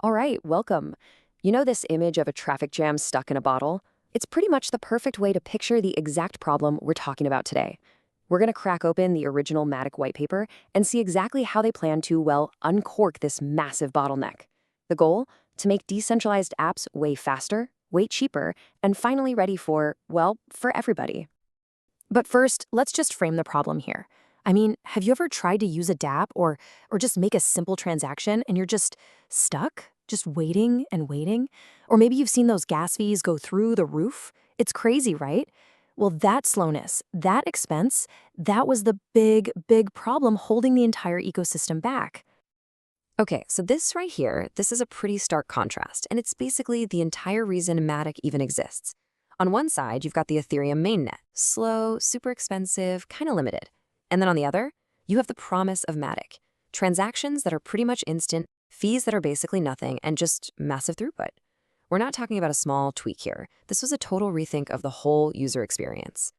All right, welcome. You know this image of a traffic jam stuck in a bottle? It's pretty much the perfect way to picture the exact problem we're talking about today. We're going to crack open the original Matic white paper and see exactly how they plan to, well, uncork this massive bottleneck. The goal? To make decentralized apps way faster, way cheaper, and finally ready for, well, for everybody. But first, let's just frame the problem here. I mean, have you ever tried to use a dApp or just make a simple transaction and you're just stuck? Just waiting and waiting? Or maybe you've seen those gas fees go through the roof? It's crazy, right? Well, that slowness, that expense, that was the big problem holding the entire ecosystem back. Okay, so this right here, this is a pretty stark contrast, and it's basically the entire reason Matic even exists. On one side, you've got the Ethereum mainnet, slow, super expensive, kind of limited. And then on the other, you have the promise of Matic, transactions that are pretty much instant, fees that are basically nothing, and just massive throughput. We're not talking about a small tweak here. This was a total rethink of the whole user experience.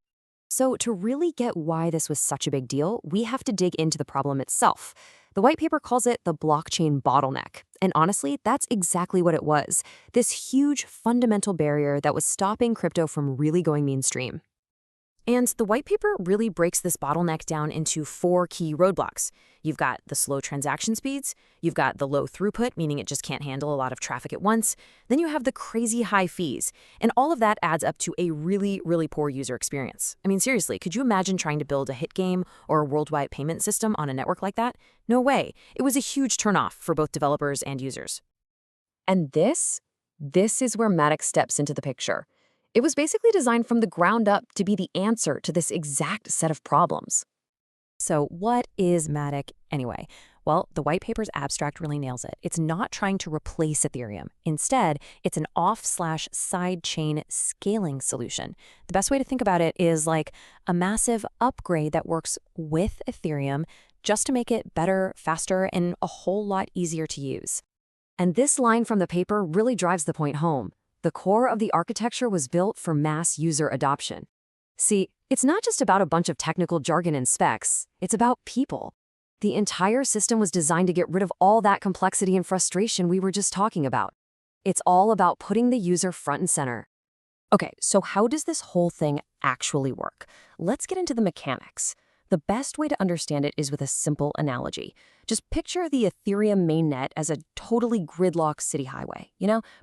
So to really get why this was such a big deal, we have to dig into the problem itself. The white paper calls it the blockchain bottleneck. And honestly, that's exactly what it was. This huge fundamental barrier that was stopping crypto from really going mainstream. And the white paper really breaks this bottleneck down into four key roadblocks. You've got the slow transaction speeds, you've got the low throughput, meaning it just can't handle a lot of traffic at once, then you have the crazy high fees, and all of that adds up to a really poor user experience. I mean, seriously, could you imagine trying to build a hit game or a worldwide payment system on a network like that? No way. It was a huge turnoff for both developers and users. And this is where Matic steps into the picture. It was basically designed from the ground up to be the answer to this exact set of problems. So what is Matic anyway? Well, the white paper's abstract really nails it. It's not trying to replace Ethereum. Instead, it's an off/side chain scaling solution. The best way to think about it is like a massive upgrade that works with Ethereum just to make it better, faster, and a whole lot easier to use. And this line from the paper really drives the point home. The core of the architecture was built for mass user adoption. See, it's not just about a bunch of technical jargon and specs, it's about people. The entire system was designed to get rid of all that complexity and frustration we were just talking about. It's all about putting the user front and center. Okay, so how does this whole thing actually work? Let's get into the mechanics. The best way to understand it is with a simple analogy. Just picture the Ethereum mainnet as a totally gridlocked city highway,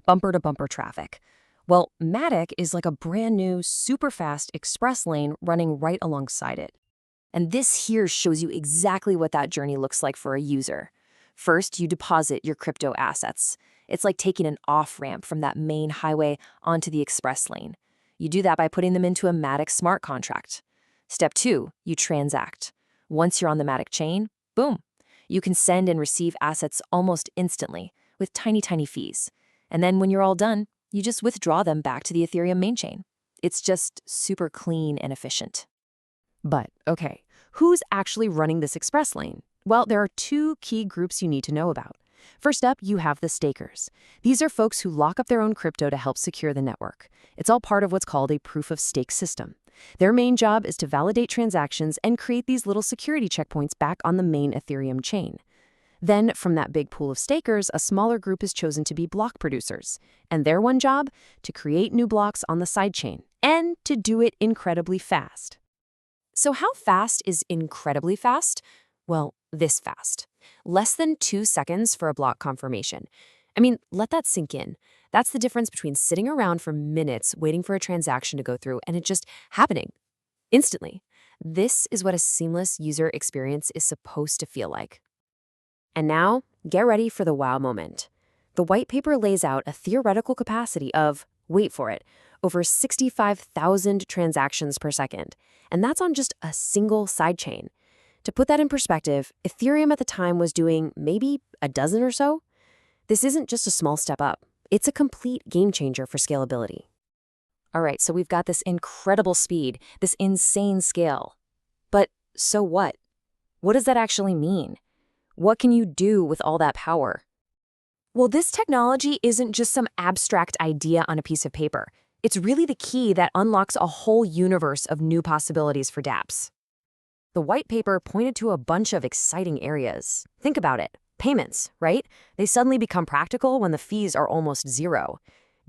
bumper-to-bumper traffic. Well, Matic is like a brand new, super fast express lane running right alongside it. And this here shows you exactly what that journey looks like for a user. First, you deposit your crypto assets. It's like taking an off-ramp from that main highway onto the express lane. You do that by putting them into a Matic smart contract. Step 2, you transact. Once you're on the Matic chain, boom, you can send and receive assets almost instantly with tiny fees. And then when you're all done, you just withdraw them back to the Ethereum main chain. It's just super clean and efficient. But, okay, who's actually running this express lane? Well, there are two key groups you need to know about. First up, you have the stakers. These are folks who lock up their own crypto to help secure the network. It's all part of what's called a proof-of-stake system. Their main job is to validate transactions and create these little security checkpoints back on the main Ethereum chain. Then, from that big pool of stakers, a smaller group is chosen to be block producers. And their one job? To create new blocks on the sidechain, and to do it incredibly fast. So how fast is incredibly fast? Well, this fast. Less than 2 seconds for a block confirmation. I mean, let that sink in. That's the difference between sitting around for minutes waiting for a transaction to go through and it just happening instantly. This is what a seamless user experience is supposed to feel like. And now, get ready for the wow moment. The white paper lays out a theoretical capacity of, wait for it, over 65,000 transactions per second. And that's on just a single sidechain. To put that in perspective, Ethereum at the time was doing maybe a dozen or so. This isn't just a small step up. It's a complete game changer for scalability. All right, so we've got this incredible speed, this insane scale. But so what? What does that actually mean? What can you do with all that power? Well, this technology isn't just some abstract idea on a piece of paper. It's really the key that unlocks a whole universe of new possibilities for dApps. The white paper pointed to a bunch of exciting areas. Think about it. Payments, right? They suddenly become practical when the fees are almost zero.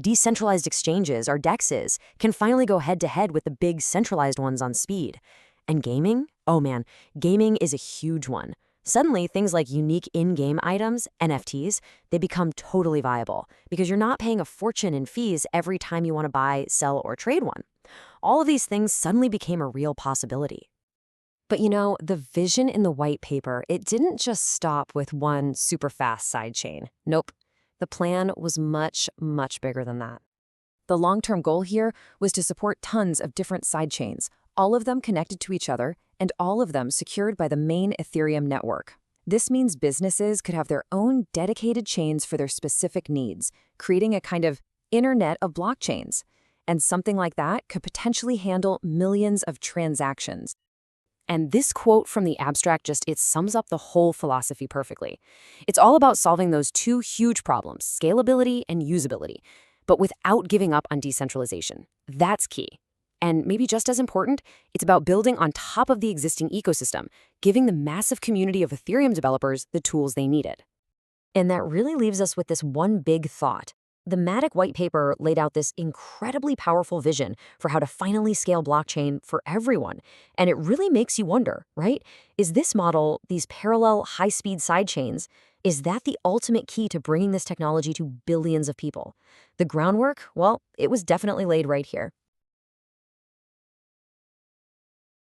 Decentralized exchanges, or DEXs, can finally go head-to-head with the big centralized ones on speed. And gaming? Oh man, gaming is a huge one. Suddenly, things like unique in-game items, NFTs, they become totally viable because you're not paying a fortune in fees every time you want to buy, sell, or trade one. All of these things suddenly became a real possibility. But you know, the vision in the white paper, it didn't just stop with one super fast sidechain. Nope. The plan was much, much bigger than that. The long-term goal here was to support tons of different sidechains, all of them connected to each other, and all of them secured by the main Ethereum network. This means businesses could have their own dedicated chains for their specific needs, creating a kind of internet of blockchains. And something like that could potentially handle millions of transactions. And this quote from the abstract it sums up the whole philosophy perfectly. It's all about solving those two huge problems, scalability and usability, but without giving up on decentralization. That's key. And maybe just as important, it's about building on top of the existing ecosystem, giving the massive community of Ethereum developers the tools they needed. And that really leaves us with this one big thought. The Matic white paper laid out this incredibly powerful vision for how to finally scale blockchain for everyone. And it really makes you wonder, right? Is this model, these parallel high-speed sidechains, is that the ultimate key to bringing this technology to billions of people? The groundwork, well, it was definitely laid right here.